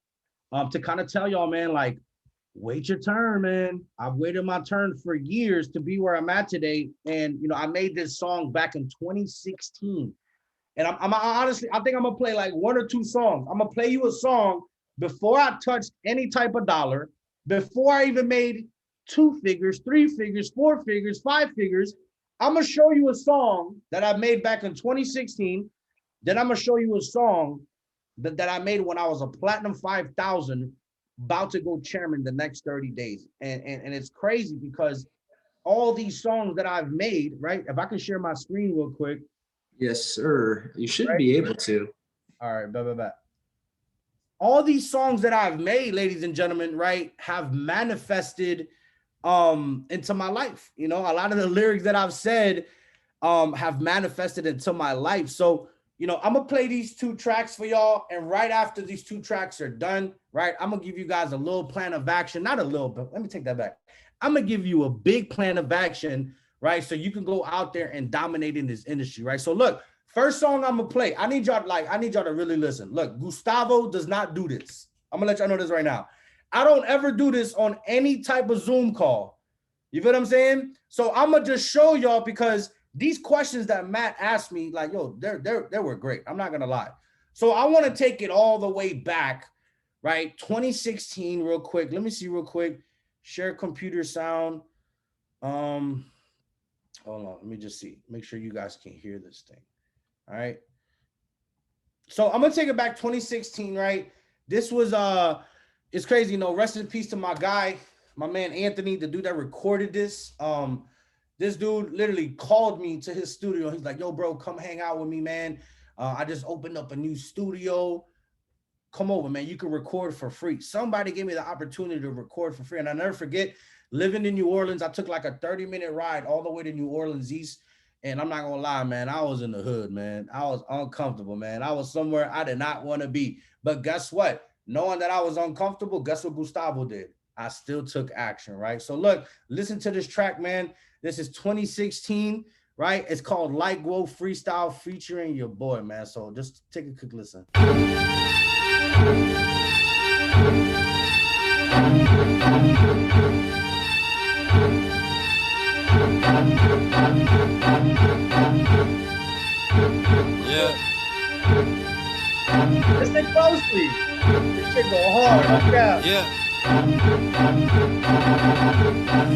to kind of tell y'all, man, like, wait your turn, man. I've waited my turn for years to be where I'm at today. And, you know, I made this song back in 2016. And I'm honestly, I think I'm gonna play like one or two songs. I'm gonna play you a song before I touched any type of dollar, before I even made 2 figures, 3 figures, 4 figures, 5 figures. I'm gonna show you a song that I made back in 2016. Then I'm gonna show you a song that I made when I was a platinum 5,000, about to go chairman the next 30 days. And it's crazy because all these songs that I've made, right? If I can share my screen real quick. Yes, sir. You should right? be able to. All right, all these songs that I've made, ladies and gentlemen, right, have manifested into my life. You know, a lot of the lyrics that I've said have manifested into my life. So, you know, I'm gonna play these 2 tracks for y'all, and right after these 2 tracks are done, right, I'm gonna give you guys a little plan of action. Not a little bit, let me take that back. I'm gonna give you a big plan of action, right, so you can go out there and dominate in this industry, right? So look, first song I'm gonna play, I need y'all to really listen. Look, Gustavo does not do this. I'm gonna let y'all know this right now. I don't ever do this on any type of Zoom call. You feel what I'm saying? So I'm gonna just show y'all, because these questions that Matt asked me, like, yo, they were great. I'm not gonna lie. So I want to take it all the way back, right? 2016, real quick. Let me see real quick. Share computer sound. Hold on. Let me just see. Make sure you guys can hear this thing. All right. So I'm gonna take it back 2016, right? This was it's crazy, you know. Rest in peace to my guy, my man Anthony, the dude that recorded this. This dude literally called me to his studio. He's like, yo, bro, come hang out with me, man. I just opened up a new studio. Come over, man. You can record for free. Somebody gave me the opportunity to record for free. And I never forget, living in New Orleans, I took like a 30-minute ride all the way to New Orleans East. And I'm not going to lie, man, I was in the hood, man. I was uncomfortable, man. I was somewhere I did not want to be. But guess what? Knowing that I was uncomfortable, guess what Gustavo did? I still took action, right? So look, listen to this track, man. This is 2016, right? It's called Light Glow Freestyle featuring your boy, man. So just take a quick listen. Yeah. Listen closely. This shit go hard. Okay. Yeah.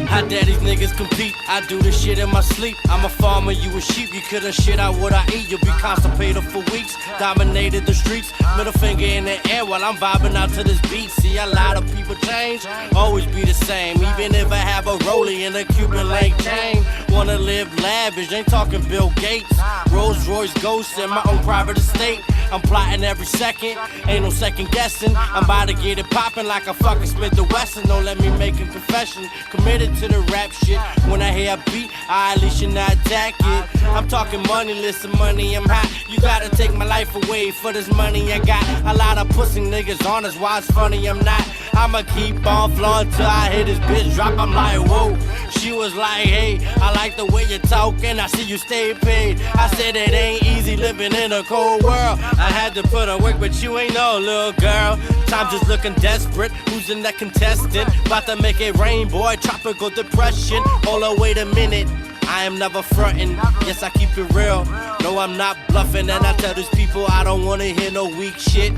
How dare these niggas compete? I do this shit in my sleep. I'm a farmer, you a sheep. You couldn't shit out what I eat. You'll be constipated for weeks. Dominated the streets. Middle finger in the air while I'm vibing out to this beat. See, a lot of people change. Always be the same. Even if I have a rollie and a Cuban link chain. Wanna live lavish, ain't talking Bill Gates. Rolls Royce ghosts in my own private estate. I'm plotting every second, ain't no second guessing. I'm about to get it popping like a fucking Smith & Wesson. Don't let me make a confession. Committed to the rap shit. When I hear a beat, I at least should not attack it. I'm talking money, listen, money, I'm hot. You gotta take my life away for this money I got. A lot of pussy niggas honest, why it's funny I'm not. I'ma keep on flowing till I hit this bitch drop. I'm like, whoa. She was like, hey, I like the way you're talking. I see you stay paid. I said it ain't easy living in a cold world. I had to put on work, but you ain't no little girl. Time just looking desperate. Who's in that contestant? About to make it rain, boy. Tropical depression. Hold on, wait a minute. I am never frontin', yes I keep it real. No, I'm not bluffing, and I tell these people I don't wanna hear no weak shit.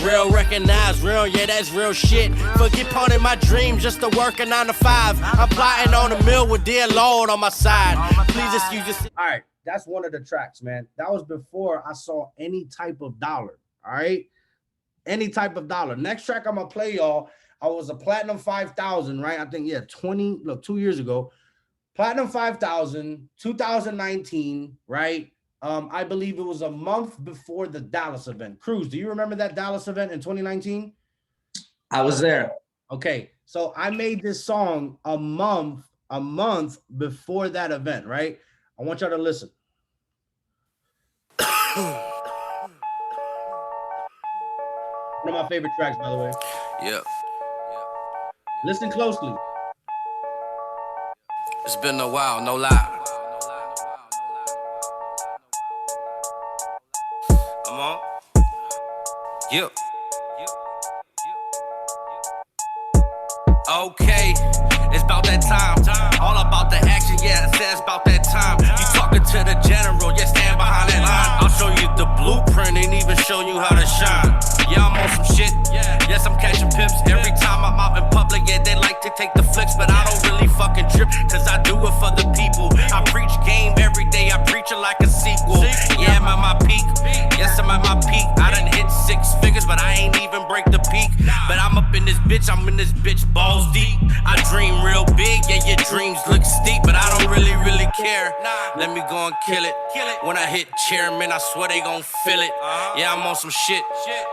Real, recognize real, yeah that's real shit. Forget pawning my dream just to work a 9 to 5. I'm plotting on a mill with dear Lord on my side. Please excuse us. All right, that's one of the tracks, man. That was before I saw any type of dollar. All right, any type of dollar. Next track I'm gonna play, y'all. I was a platinum 5,000, right? I think 2 years ago. Platinum 5,000, 2019, right? I believe it was a month before the Dallas event. Cruz, do you remember that Dallas event in 2019? I was there. Okay, so I made this song a month before that event, right? I want y'all to listen. One of my favorite tracks, by the way. Yep. Listen closely. It's been a while, no lie. Come on. Yep. Okay, it's about that time. All about the action, yeah, it says about that time. You talking to the general, yeah, stand behind that line. I'll show you the blueprint and even show you how to shine. Yeah, I'm on some shit. Yes, I'm catching pips. Every time I'm out in public, yeah, they like to take the flicks, but I don't really fucking trip, cause I do it for the people. I preach game every day, I preach it like a sequel. Yeah, I'm at my peak. Yes, I'm at my peak. I done hit 6 figures, but I ain't even break the peak. But I'm up in this bitch, I'm in this bitch balls deep. I dream real big, yeah, your dreams look steep, but I don't really care. Let me go and kill it. When I hit chairman, I swear they gon' feel it. Yeah, I'm on some shit.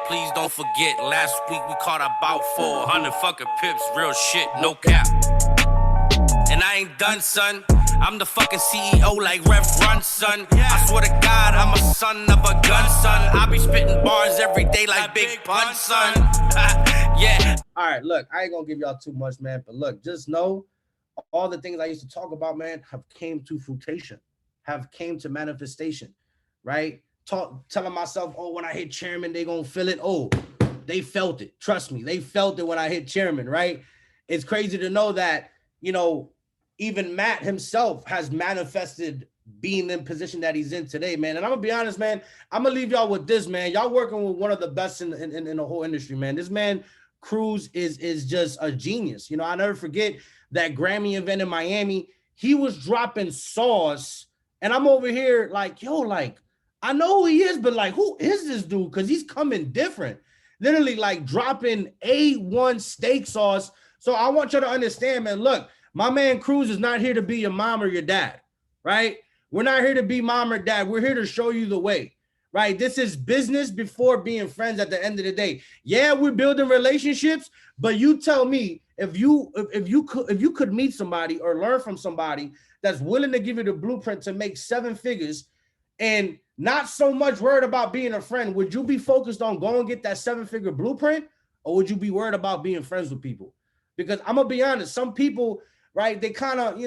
Please don't forget, last week we caught about 400 fucking pips, real shit, no cap. And I ain't done, son. I'm the fucking CEO like Rev Run, son. I swear to God, I'm a son of a gun, son. I be spitting bars every day like Big Pun, son. Yeah. All right, look, I ain't gonna give y'all too much, man, but look, just know all the things I used to talk about, man, have came to fruition, have came to manifestation, right? Telling myself, oh, when I hit chairman, they gonna feel it. Oh, they felt it. Trust me, they felt it when I hit chairman, right? It's crazy to know that, you know, even Matt himself has manifested being in the position that he's in today, man. And I'm gonna be honest, man, I'm gonna leave y'all with this, man. Y'all working with one of the best in the whole industry, man. This man, Cruz, is just a genius. You know, I never forget that Grammy event in Miami. He was dropping sauce, and I'm over here like, yo, like, I know who he is, but like, who is this dude? Because he's coming different. Literally, like, dropping A1 steak sauce. So I want you to understand, man, look, my man Cruz is not here to be your mom or your dad, right? We're not here to be mom or dad. We're here to show you the way, right? This is business before being friends at the end of the day. Yeah, we're building relationships, but you tell me if you could meet somebody or learn from somebody that's willing to give you the blueprint to make 7 figures and not so much worried about being a friend, would you be focused on going and get that 7-figure blueprint, or would you be worried about being friends with people? Because I'm gonna be honest, some people, right, they kind of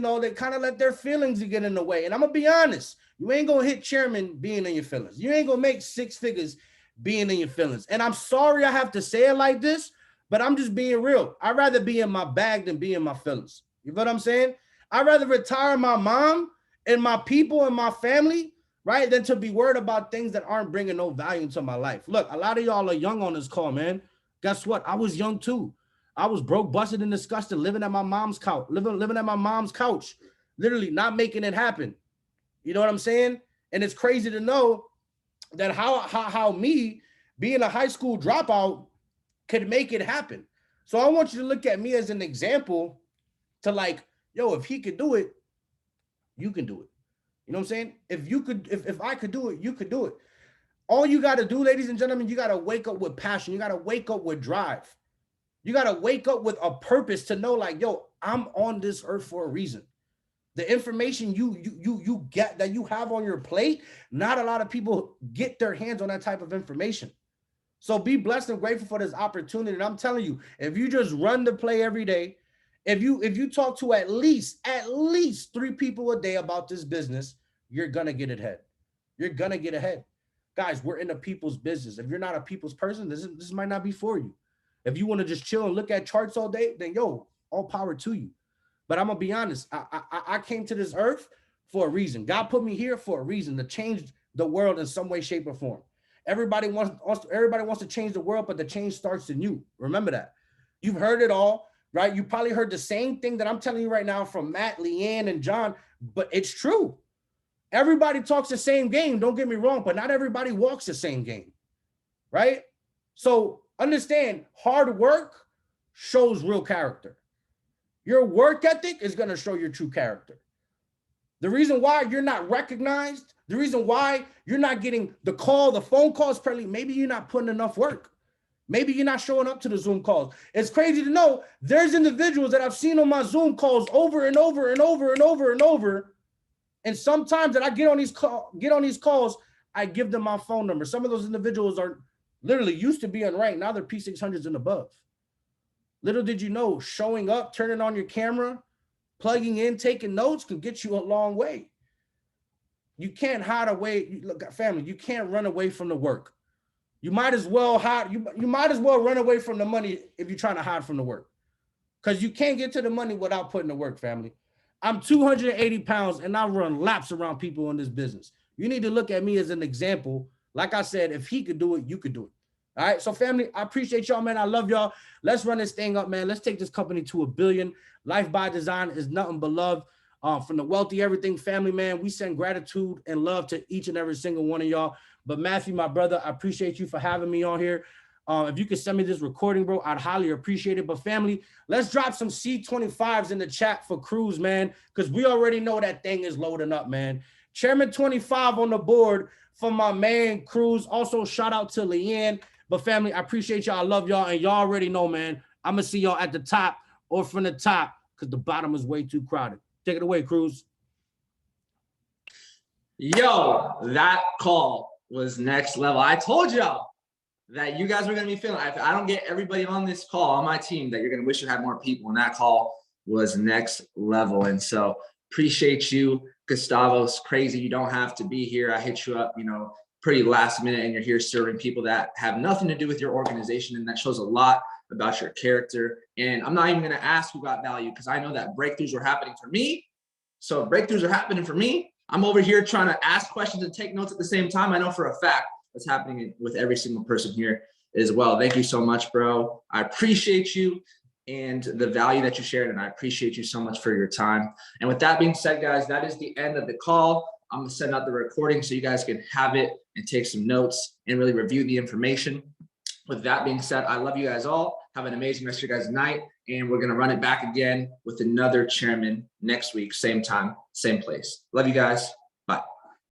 let their feelings get in the way. And I'm gonna be honest, you ain't gonna hit chairman being in your feelings. You ain't gonna make 6 figures being in your feelings. And I'm sorry I have to say it like this, but I'm just being real. I'd rather be in my bag than be in my feelings. You know what I'm saying? I'd rather retire my mom and my people and my family, right, than to be worried about things that aren't bringing no value into my life. Look, a lot of y'all are young on this call, man. Guess what? I was young too. I was broke, busted, and disgusted, living at my mom's couch, living at my mom's couch, literally not making it happen. You know what I'm saying? And it's crazy to know that how me being a high school dropout could make it happen. So I want you to look at me as an example to like, yo, if he could do it, you can do it. You know what I'm saying? If I could do it, you could do it. All you got to do, ladies and gentlemen, you got to wake up with passion. You got to wake up with drive. You got to wake up with a purpose to know like, yo, I'm on this earth for a reason. The information you get that you have on your plate, not a lot of people get their hands on that type of information. So be blessed and grateful for this opportunity. And I'm telling you, if you just run the play every day, if you talk to at least 3 people a day about this business, you're gonna get ahead. You're gonna get ahead. Guys, we're in a people's business. If you're not a people's person, this might not be for you. If you want to just chill and look at charts all day, then yo, all power to you. But I'm gonna be honest, I came to this earth for a reason. God put me here for a reason, to change the world in some way, shape, or form. Everybody wants to change the world, but the change starts in you. Remember that. You've heard it all, right? You probably heard the same thing that I'm telling you right now from Matt, Leanne, and John, but it's true. Everybody talks the same game, don't get me wrong, but not everybody walks the same game, right? So understand, hard work shows real character. Your work ethic is going to show your true character. The reason why you're not recognized, the reason why you're not getting the phone calls, probably maybe you're not putting enough work. Maybe you're not showing up to the Zoom calls. It's crazy to know there's individuals that I've seen on my Zoom calls over and over and over and over and over. And sometimes that I get on these calls, I give them my phone number. Some of those individuals are literally used to be unranked. Now they're P600s and above. Little did you know, showing up, turning on your camera, plugging in, taking notes can get you a long way. You can't hide away. Look, family, you can't run away from the work. You might as well hide. You might as well run away from the money if you're trying to hide from the work, because you can't get to the money without putting the work, family. I'm 280 pounds and I run laps around people in this business. You need to look at me as an example. Like I said, if he could do it, you could do it. All right. So family, I appreciate y'all, man. I love y'all. Let's run this thing up, man. Let's take this company to $1 billion. Life by Design is nothing but love. From the Wealthy Everything family, man, we send gratitude and love to each and every single one of y'all. But Matthew, my brother, I appreciate you for having me on here. If you could send me this recording, bro, I'd highly appreciate it. But family, let's drop some C25s in the chat for Cruz, man, because we already know that thing is loading up, man. Chairman 25 on the board for my man, Cruz. Also, shout out to Leanne. But family, I appreciate y'all. I love y'all. And y'all already know, man, I'm going to see y'all at the top or from the top because the bottom is way too crowded. Take it away, Cruz. Yo, that call was next level. I told y'all that you guys were going to be feeling. If I don't get everybody on this call on my team, that you're going to wish you had more people. And that call was next level. And so appreciate you, Gustavo. It's crazy. You don't have to be here. I hit you up, pretty last minute, and you're here serving people that have nothing to do with your organization. And that shows a lot about your character. And I'm not even going to ask who got value, because I know that breakthroughs were happening for me. So breakthroughs are happening for me. I'm over here trying to ask questions and take notes at the same time. I know for a fact that's happening with every single person here as well. Thank you so much, bro. I appreciate you and the value that you shared. And I appreciate you so much for your time. And with that being said, guys, that is the end of the call. I'm going to send out the recording so you guys can have it and take some notes and really review the information. With that being said, I love you guys all. Have an amazing rest of your guys' night. And we're going to run it back again with another chairman next week, same time, same place. Love you guys.